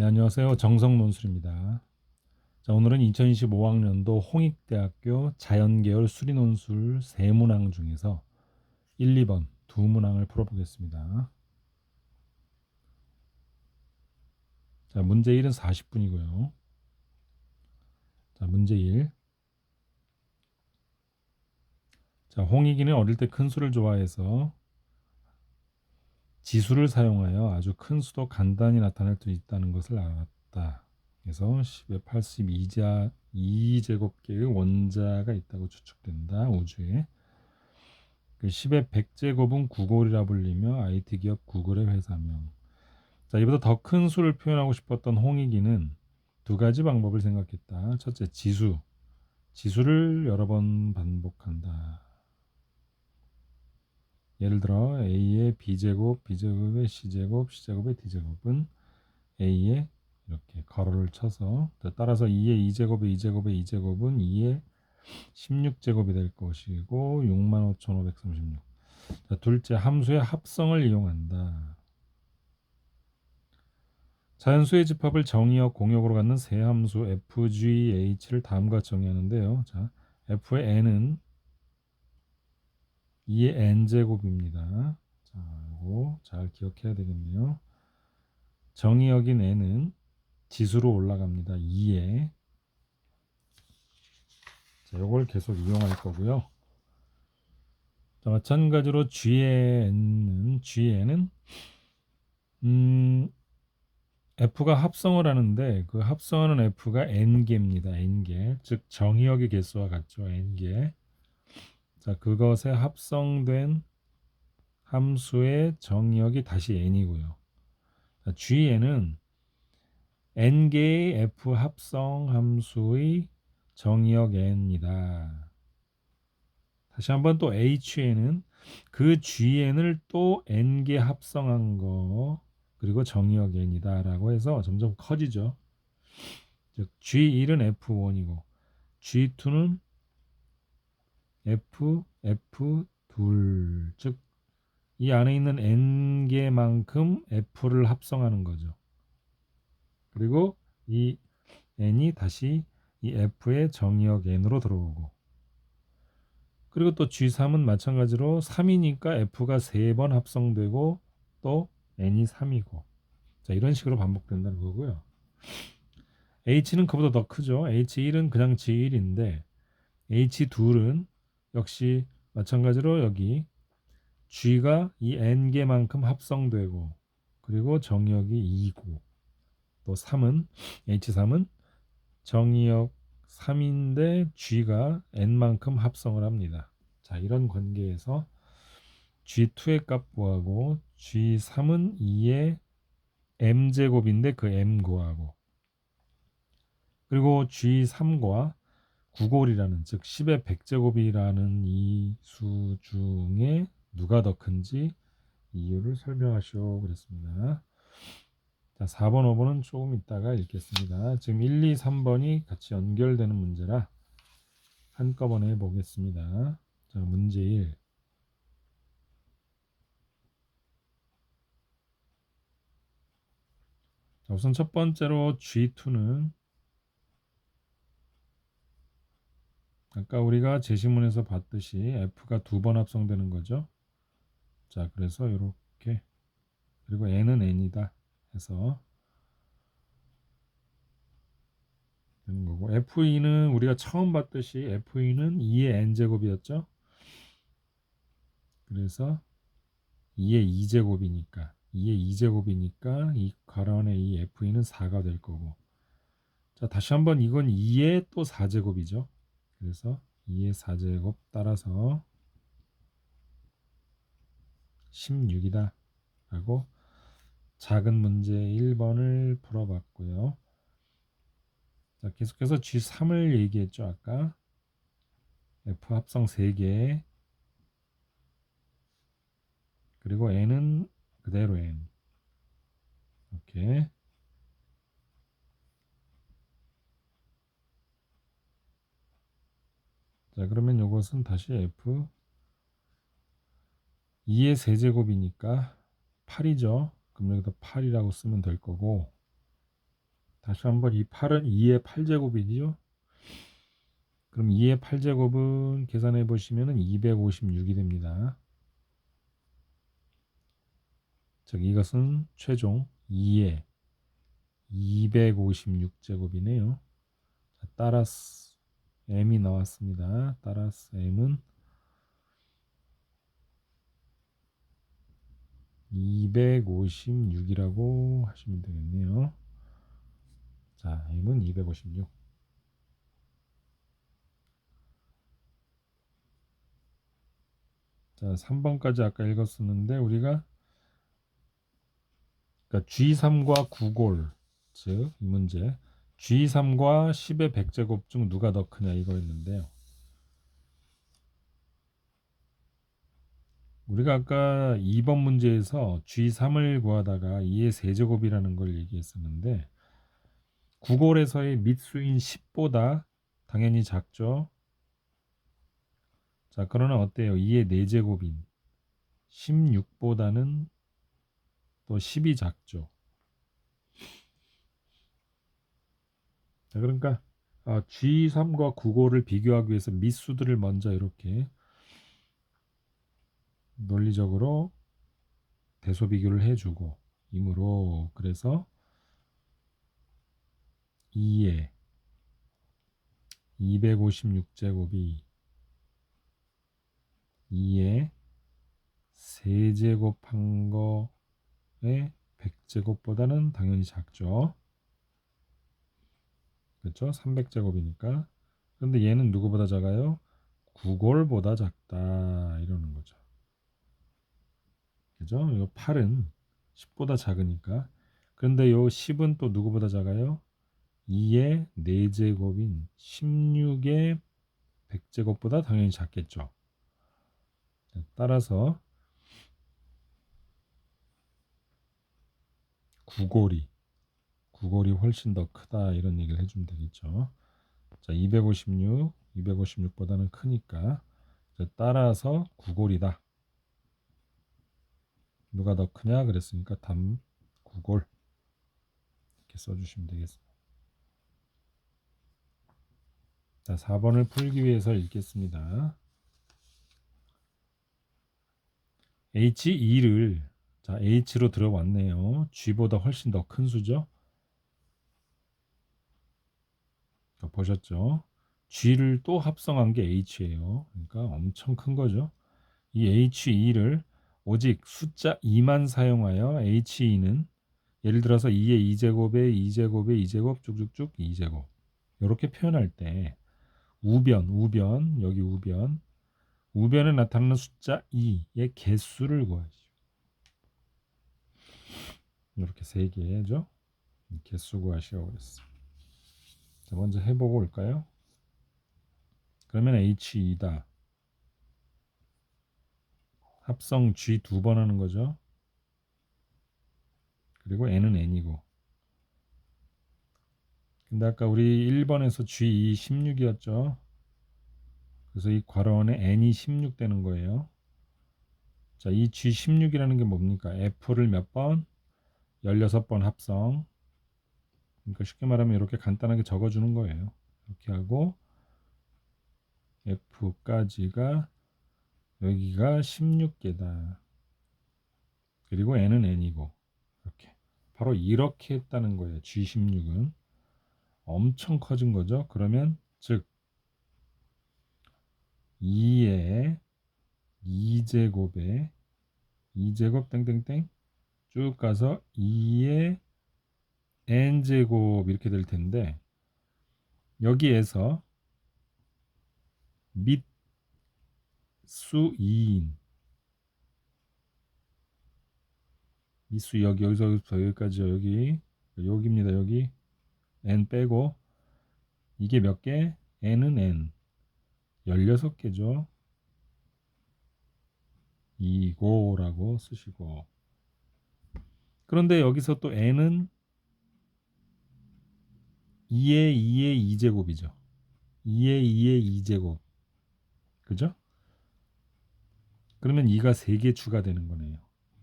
네, 안녕하세요. 정성논술입니다. 자, 오늘은 2025학년도 홍익대학교 자연계열 수리논술 세 문항 중에서 1, 2번 두 문항을 풀어보겠습니다. 자, 문제 1은 40분이고요. 자, 문제 1. 자, 홍익이는 어릴 때 큰 수를 좋아해서 지수를 사용하여 아주 큰 수도 간단히 나타낼 수 있다는 것을 알았다. 그래서 10의 82자 2제곱계의 원자가 있다고 추측된다. 우주에. 그 10의 100제곱은 구글이라 불리며 IT 기업 구글의 회사명. 자, 이보다 더 큰 수를 표현하고 싶었던 홍익이는 두 가지 방법을 생각했다. 첫째, 지수를 여러 번 반복한다. 예를 들어 A의 B제곱, B제곱의 C제곱, C제곱의 D제곱은 A에 이렇게 가로를 쳐서, 따라서 2의 2제곱의 2제곱의 2제곱은 2의 16제곱이 될 것이고 65,536. 자, 둘째, 함수의 합성을 이용한다. 자연수의 집합을 정의역 공역으로 갖는 세 함수 FGH를 다음과 정의하는데요. 자, F의 n은 2의 n제곱입니다. 자, 이거 잘 기억해야 되겠네요. 정의역인 n은 지수로 올라갑니다. 2에. 자, 이걸 계속 이용할 거고요. 자, 마찬가지로 Gn은 F가 합성을 하는데 그 합성하는 F가 n개입니다. n개. 즉 정의역의 개수와 같죠. n개. 자, 그것에 합성된 함수의 정의역이 다시 n이고요. 자, Gn은 n개의 F 합성 함수의 정의역 n이다. 다시 한번 또Hn은 그 Gn을 또 n개 합성한 거 그리고 정의역 n이다라고 해서 점점 커지죠. 즉 G1은 F1이고 G2는 F2, 즉 이 안에 있는 n개만큼 F를 합성하는 거죠. 그리고 이 n이 다시 이 F의 정의역 n으로 들어오고, 그리고 또 G3은 마찬가지로 3이니까 F가 3번 합성되고 또 n이 3이고, 자, 이런 식으로 반복된다는 거고요. H는 그보다 더 크죠. H1은 그냥 G1인데 H2는 역시 마찬가지로 여기 G가 이 n개만큼 합성되고 그리고 정의역이 2고, 또 3은 H3은 정의역 3인데 G가 n만큼 합성을 합니다. 자, 이런 관계에서 G2의 값 구하고 G3은 2의 m제곱인데 그 m 구하고, 그리고 G3과 구골이라는 즉 10의 100제곱이라는 이 수 중에 누가 더 큰지 이유를 설명하시오 그랬습니다. 자, 4번, 5번은 조금 이따가 읽겠습니다. 지금 1, 2, 3번이 같이 연결되는 문제라 한꺼번에 보겠습니다. 자, 문제 1. 자, 우선 첫 번째로 G2는 아까 우리가 제시문에서 봤듯이 F가 두 번 합성되는 거죠. 자, 그래서 이렇게, 그리고 n은 n이다 해서 되는 거고, F2는 우리가 처음 봤듯이 F2는 2의 n제곱이었죠. 그래서 2의 2제곱이니까 이 괄호 안에 이 F2는 4가 될 거고, 자, 다시 한번 이건 2의 또 4제곱이죠. 그래서 2의 4제곱 따라서 16이다 라고 작은 문제 1번을 풀어봤고요. 자, 계속해서 G3을 얘기했죠. 아까 F 합성 3개, 그리고 n은 그대로 n. 이렇게. 자, 그러면 이것은 다시 F 2의 세제곱이니까 8이죠. 그럼 여기다 8이라고 쓰면 될 거고, 다시 한번 이 8은 2의 8제곱이죠. 그럼 2의 8제곱은 계산해 보시면 256이 됩니다. 즉 이것은 최종 2의 256제곱이네요. 따라서 m이 나왔습니다. 따라서 m은 256이라고 하시면 되겠네요. 자, m은 256. 자, 3번까지 아까 읽었었는데 우리가 그러니까 G3과 9골, 즉 이 문제 G3과 10의 100제곱 중 누가 더 크냐 이거였는데요. 우리가 아까 2번 문제에서 G3을 구하다가 2의 세제곱이라는 걸 얘기했었는데 9골에서의 밑수인 10보다 당연히 작죠. 자, 그러나 어때요? 2의 4제곱인 16보다는 또 10이 작죠. 자, 그러니까 G3과 9골을 비교하기 위해서 밑수들을 먼저 이렇게 논리적으로 대소 비교를 해주고 이므로 그래서 2의 256제곱이 2의 세제곱한 거의 100제곱보다는 당연히 작죠. 그렇죠? 300제곱이니까. 그런데 얘는 누구보다 작아요? 9골보다 작다 이러는 거죠. 그죠? 이 8은 10보다 작으니까. 그런데 요 10은 또 누구보다 작아요? 2의 4제곱인 16의 100제곱보다 당연히 작겠죠. 따라서 9골이 훨씬 더 크다 이런 얘기를 해주면 되겠죠. 자, 256보다는 크니까 따라서 9골이다. 누가 더 크냐 그랬으니까 답 9골 이렇게 써주시면 되겠습니다. 자, 4번을 풀기 위해서 읽겠습니다. H2를 자, H로 들어왔네요. G보다 훨씬 더 큰 수죠. 보셨죠? G를 또 합성한 게 H예요. 그러니까 엄청 큰 거죠. 이 H2를 오직 숫자 2만 사용하여 H2는 예를 들어서 2의 2제곱에 2제곱에 2제곱 쭉쭉쭉 2제곱 이렇게 표현할 때 여기 우변에 나타나는 숫자 2의 개수를 구하시오. 이렇게 세 개죠. 개수 구하시오 그랬어. 자, 먼저 해보고 올까요? 그러면 H2다. 합성 G 두 번 하는 거죠. 그리고 N은 N이고. 근데 아까 우리 1번에서 G2 16이었죠. 그래서 이 괄호 안에 N이 16 되는 거예요. 자, 이 G16이라는 게 뭡니까? F를 몇 번? 16번 합성. 그러니까 쉽게 말하면 이렇게 간단하게 적어주는 거예요. 이렇게 하고 F까지가 여기가 16개다. 그리고 N은 N이고. 이렇게. 바로 이렇게 했다는 거예요. G16은. 엄청 커진 거죠. 그러면 즉 2의 2제곱에 2제곱 땡땡땡 쭉 가서 2의 n제곱 이렇게 될 텐데 여기에서 밑수 2인 밑수 여기서부터 여기까지 여기입니다. 여기 n 빼고 이게 몇 개? n은 n 16개죠. 이고라고 쓰시고 그런데 여기서 또 n은 2의 2의 2제곱이죠. 2의 2의 2제곱 그죠? 그러면 2가 3개 추가되는 거네요.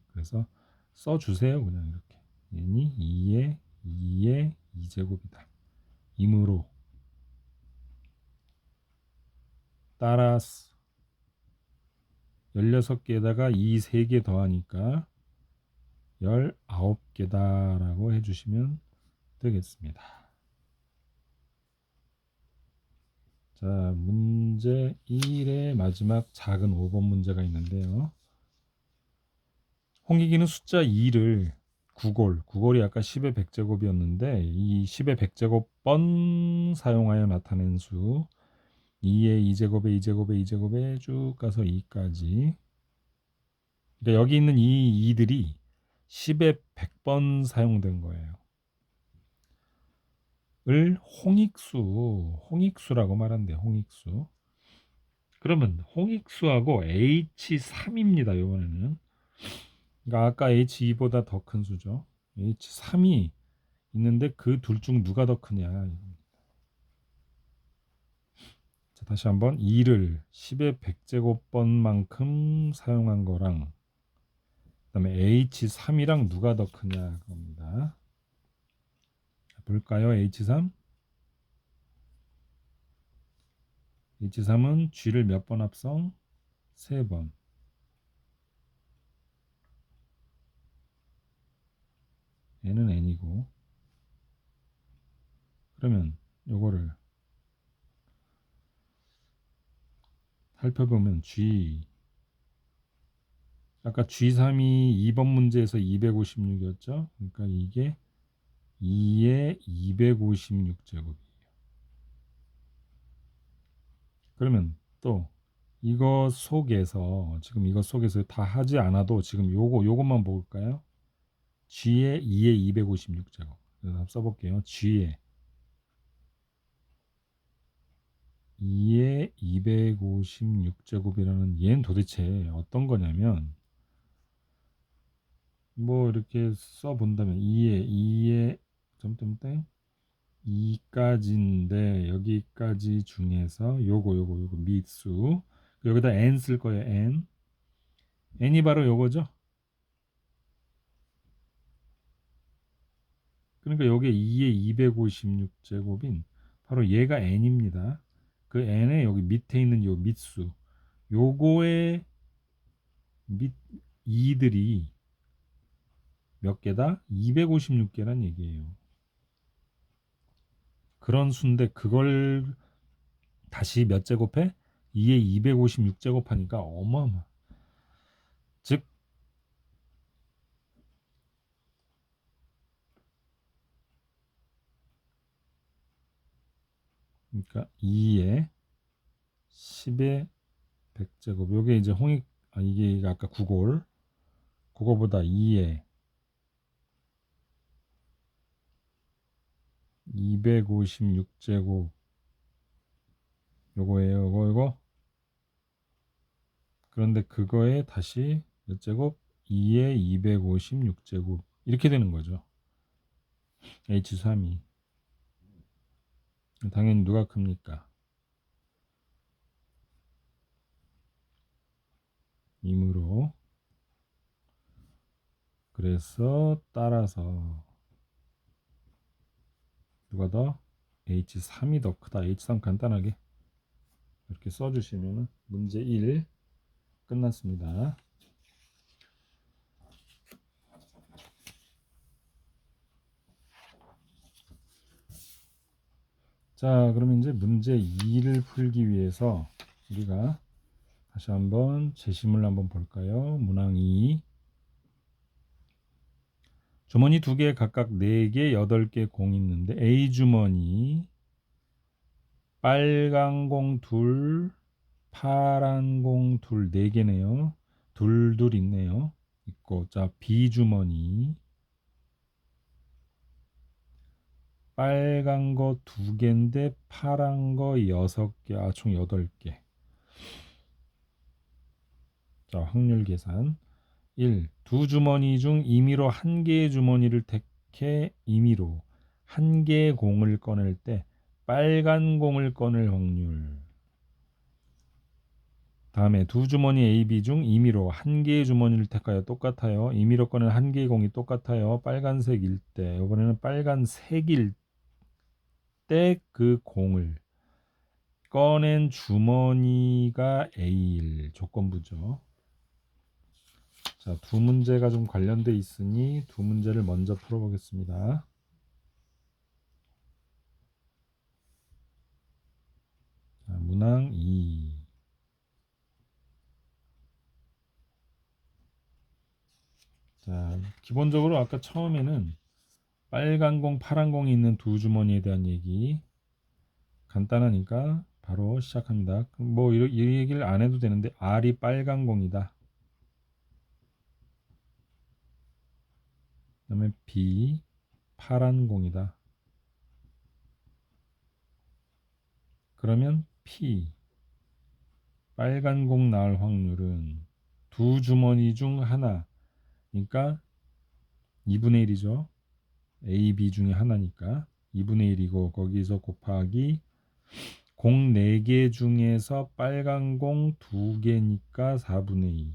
그래서 써주세요. 그냥 이렇게 n이 2의 2의 2제곱이다. 이므로 따라서 16개에다가 이 3개 더하니까 19개다라고 해주시면 되겠습니다. 자, 문제 1의 마지막 작은 5번 문제가 있는데요. 홍익이는 숫자 2를 구골이 아까 10의 100제곱이었는데 이 10의 100제곱번 사용하여 나타낸 수 2의 2제곱에 2제곱에 2제곱에 쭉 가서 2까지. 그러니까 여기 있는 이 2들이 10의 100번 사용된 거예요. 을 홍익수라고 말한대. 홍익수. 그러면 홍익수하고 H3입니다. 이번에는. 그러니까 아까 H2보다 더 큰 수죠. H3이 있는데 그 둘 중 누가 더 크냐. 자, 다시 한번 2를 10의 100제곱번만큼 사용한 거랑 그다음에 H3이랑 누가 더 크냐 겁니다. 볼까요? H3? H3은 G를 몇 번 합성? 3번. N은 N이고. 그러면 요거를 살펴보면 G 아까 G3이 2번 문제에서 256이었죠? 그러니까 이게 2의 256제곱이에요. 그러면 또 이거 속에서 지금 이거 속에서 다 하지 않아도 지금 요것만 볼까요? G의 2의 256제곱. 그래서 한번 써볼게요. G의 2의 256제곱이라는 얘는 도대체 어떤 거냐면 뭐 이렇게 써본다면 2의 점점땡 2까지인데 여기까지 중에서 요거 밑수 여기다 n 쓸 거예요. n이 바로 요거죠. 그러니까 여기 2의 256제곱인 바로 얘가 n입니다. 그 n의 여기 밑에 있는 요 밑수 요거의 밑 2들이 몇 개다? 256개란 얘기예요. 그런 수인데 그걸 다시 몇 제곱해? 2의 256제곱 하니까 어마어마. 즉 그러니까 2의 10의 100제곱. 요게 이제 이게 아까 9골. 그거보다 2의 256제곱 요거예요. 요거. 그런데 그거에 다시 몇 제곱? 2의 256제곱. 이렇게 되는 거죠. H3이. 당연히 누가 큽니까? 이므로. 그래서 따라서 누가 더? H3이 더 크다. H3 간단하게 이렇게 써주시면 문제 1 끝났습니다. 자, 그러면 이제 문제 2를 풀기 위해서 우리가 다시 한번 제시문을 한번 볼까요? 문항 2. 주머니 2개 각각 4개, 8개 공 있는데 A 주머니 빨간 공 둘, 파란 공 둘, 4개네요. 둘 있네요. 있고 자 B 주머니 빨간 거 2개인데 파란 거 6개, 총 8개. 자, 확률 계산. 1. 두 주머니 중 임의로 한 개의 주머니를 택해 임의로 한 개의 공을 꺼낼 때 빨간 공을 꺼낼 확률. 다음에 두 주머니 A, B 중 임의로 한 개의 주머니를 택하여 똑같아요. 임의로 꺼낼 한 개의 공이 똑같아요. 빨간색일 때. 이번에는 빨간색일 때 그 공을 꺼낸 주머니가 A일 조건부죠. 자, 두 문제가 좀 관련돼 있으니 두 문제를 먼저 풀어보겠습니다. 자, 문항 2. 자, 기본적으로 아까 처음에는 빨간 공, 파란 공이 있는 두 주머니에 대한 얘기 간단하니까 바로 시작합니다. 뭐 이 얘기를 안 해도 되는데 R이 빨간 공이다. 그다음에 B 파란 공이다. 그러면 P 빨간 공 나올 확률은 두 주머니 중 하나. 그러니까 2분의 1이죠. A, B 중에 하나니까 2분의 1이고 거기서 곱하기 공 4개 중에서 빨간 공 2개니까 4분의 2.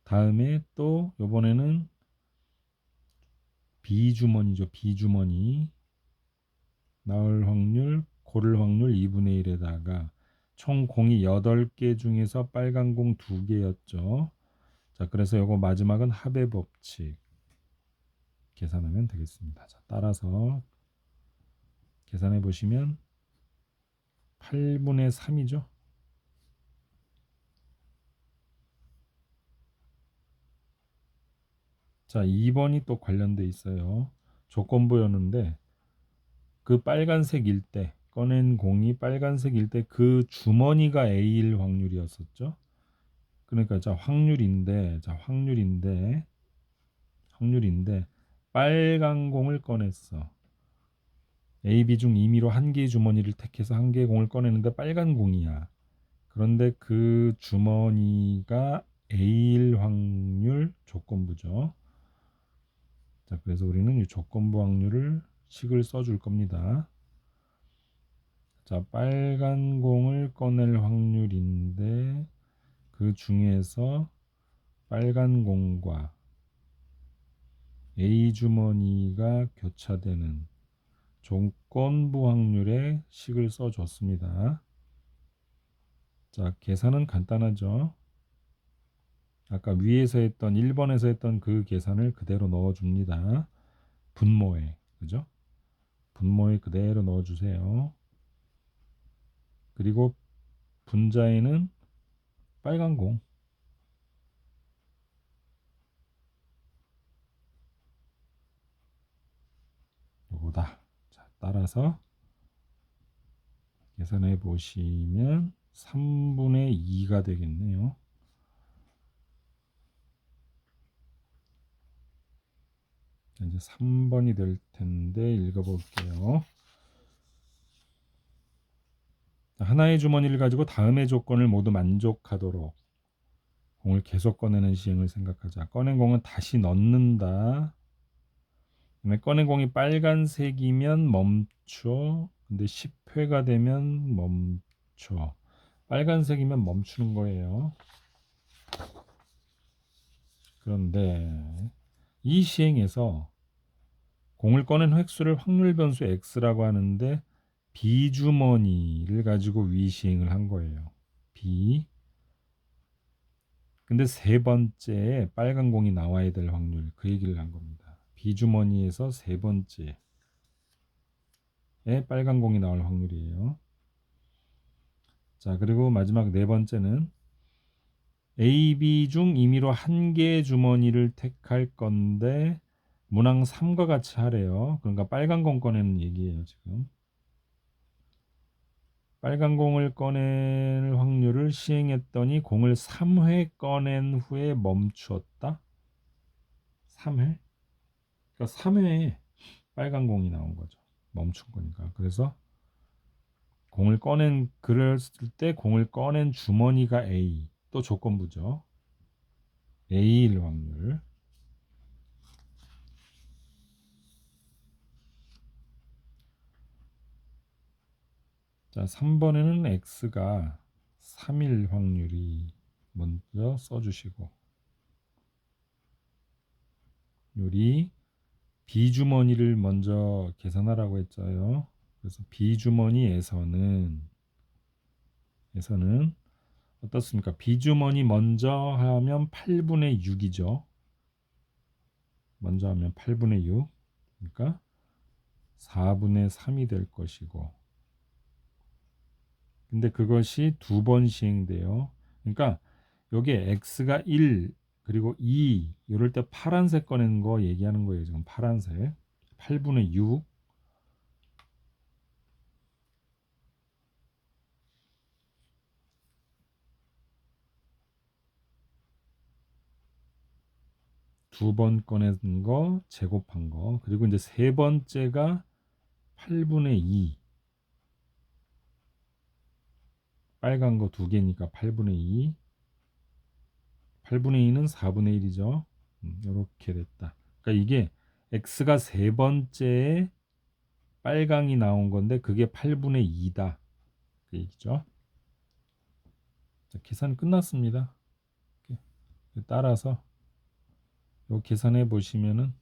다음에 또 이번에는 B주머니죠. B주머니 나올 확률, 고를 확률 2분의 1에다가 총 공이 8개 중에서 빨간 공 2개였죠. 자, 그래서 이거 마지막은 합의 법칙 계산하면 되겠습니다. 자, 따라서 계산해 보시면 8분의 3이죠. 자, 2번이 또 관련돼 있어요. 조건부였는데 그 빨간색일 때 꺼낸 공이 빨간색일 때 그 주머니가 A일 확률이었었죠. 그러니까 확률인데 빨간 공을 꺼냈어. A, B 중 임의로 한 개의 주머니를 택해서 한 개의 공을 꺼내는데 빨간 공이야. 그런데 그 주머니가 A일 확률 조건부죠. 자, 그래서 우리는 이 조건부 확률을 식을 써줄 겁니다. 자, 빨간 공을 꺼낼 확률인데 그 중에서 빨간 공과 A 주머니가 교차되는 조건부 확률의 식을 써줬습니다. 자, 계산은 간단하죠. 아까 위에서 했던 1번에서 했던 그 계산을 그대로 넣어줍니다. 분모에, 그죠? 분모에 그대로 넣어주세요. 그리고 분자에는 빨간 공 요거다. 자, 따라서 계산해 보시면 3분의 2가 되겠네요. 이제 3번이 될 텐데 읽어볼게요. 하나의 주머니를 가지고 다음의 조건을 모두 만족하도록 공을 계속 꺼내는 시행을 생각하자. 꺼낸 공은 다시 넣는다. 그다음에 꺼낸 공이 빨간색이면 멈춰. 근데 10회가 되면 멈춰. 빨간색이면 멈추는 거예요. 그런데 이 시행에서 공을 꺼낸 획수를 확률 변수 x라고 하는데 B주머니를 가지고 위 시행을 한 거예요. B. 근데 세 번째에 빨간 공이 나와야 될 확률 그 얘기를 한 겁니다. B주머니에서 세 번째에 빨간 공이 나올 확률이에요. 자, 그리고 마지막 네 번째는 A, B 중 임의로 한 개의 주머니를 택할 건데 문항 3과 같이 하래요. 그러니까 빨간 공 꺼내는 얘기예요, 지금. 빨간 공을 꺼낼 확률을 시행했더니 공을 3회 꺼낸 후에 멈추었다. 3회? 그러니까 3회에 빨간 공이 나온 거죠. 멈춘 거니까. 그래서 그랬을 때 공을 꺼낸 주머니가 A. 또 조건부죠. A일 확률. 자, 3번에는 X가 3일 확률이 먼저 써주시고 요리 B주머니를 먼저 계산하라고 했죠. 그래서 B주머니에서는 어떻습니까? B주머니 먼저 하면 8분의 6이죠. 먼저 하면 8분의 6. 그러니까 4분의 3이 될 것이고. 근데 그것이 두 번 시행돼요. 그러니까 여기에 x가 1 그리고 2 이럴 때 파란색 꺼내는 거 얘기하는 거예요. 지금 파란색. 8분의 6 두 번 꺼내는 거 제곱한 거. 그리고 이제 세 번째가 8분의 2 빨간 거 두 개니까 8분의 2 8분의 2는 4분의 1이죠. 이렇게 됐다. 그러니까 이게 x가 세 번째에 빨강이 나온 건데 그게 8분의 2다. 그 얘기죠. 자, 계산 끝났습니다. 따라서 요 계산해 보시면은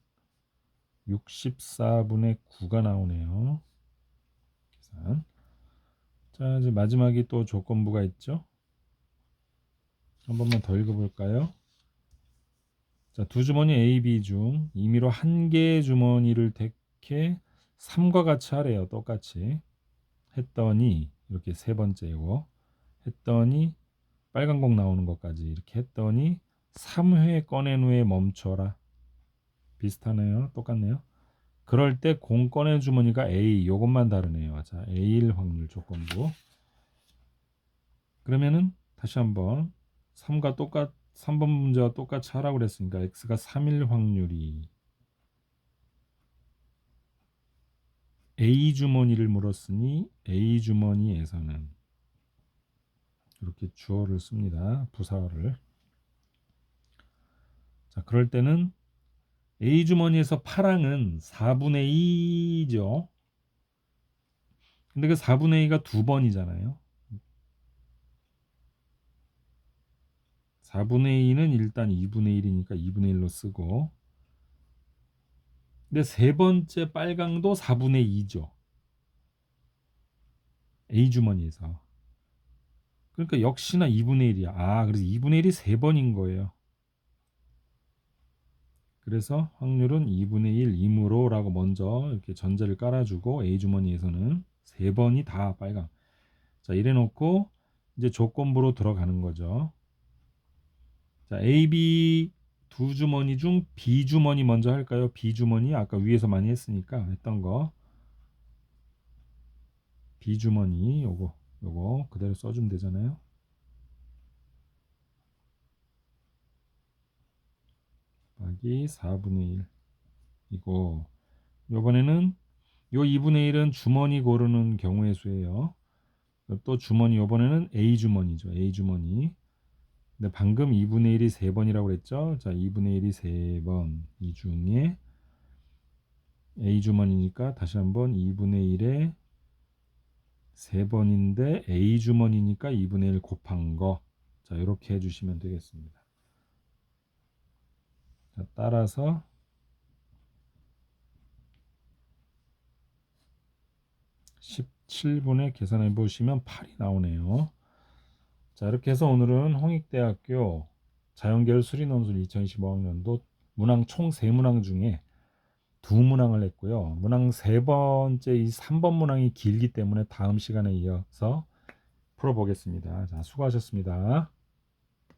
64분의 9가 나오네요. 계산. 자, 이제 마지막에 또 조건부가 있죠. 한 번만 더 읽어볼까요? 자, 두 주머니 A, B 중 임의로 한 개의 주머니를 택해 3과 같이 하래요. 똑같이 했더니 이렇게 세 번째고 했더니 빨간 공 나오는 것까지 이렇게 했더니 3회 꺼낸 후에 멈춰라. 비슷하네요. 똑같네요. 그럴 때 공 꺼낸 주머니가 A. 요것만 다르네요. 자, A일 확률 조건부. 그러면은 다시 한번 3번 문제와 똑같이 하라고 그랬으니까 X가 3일 확률이 A 주머니를 물었으니 A 주머니에서는 이렇게 주어를 씁니다. 부사어를. 자, 그럴 때는 A 주머니에서 파랑은 4분의 2죠. 근데 그 4분의 2가 두 번이잖아요. 4분의 2는 일단 2분의 1이니까 2분의 1로 쓰고 근데 세 번째 빨강도 4분의 2죠. A 주머니에서. 그러니까 역시나 2분의 1이야. 아, 그래서 2분의 1이 세 번인 거예요. 그래서 확률은 2분의 1이므로 라고 먼저 이렇게 전제를 깔아주고 A 주머니에서는 세 번이 다 빨강. 자, 이래 놓고 이제 조건부로 들어가는 거죠. 자, A, B 두 주머니 중 B 주머니 먼저 할까요? B 주머니 아까 위에서 많이 했으니까 했던 거. B 주머니 요거 그대로 써주면 되잖아요. 곱하기 4분의 1이고 요번에는 요 2분의 1은 주머니 고르는 경우의 수예요. 또 주머니 요번에는 A 주머니죠. A 주머니. 근데 방금 2분의 1이 3번이라고 그랬죠. 자, 2분의 1이 3번. 이 중에 A 주머니니까 다시 한번 2분의 1에 3번인데 A 주머니니까 2분의 1 곱한 거. 자, 이렇게 해주시면 되겠습니다. 자, 따라서 17분에 계산해 보시면 8이 나오네요. 자, 이렇게 해서 오늘은 홍익대학교 자연계열 수리논술 2025학년도 문항 총 3문항 중에 2문항을 했고요. 문항 세 번째 이 3번 문항이 길기 때문에 다음 시간에 이어서 풀어보겠습니다. 자, 수고하셨습니다.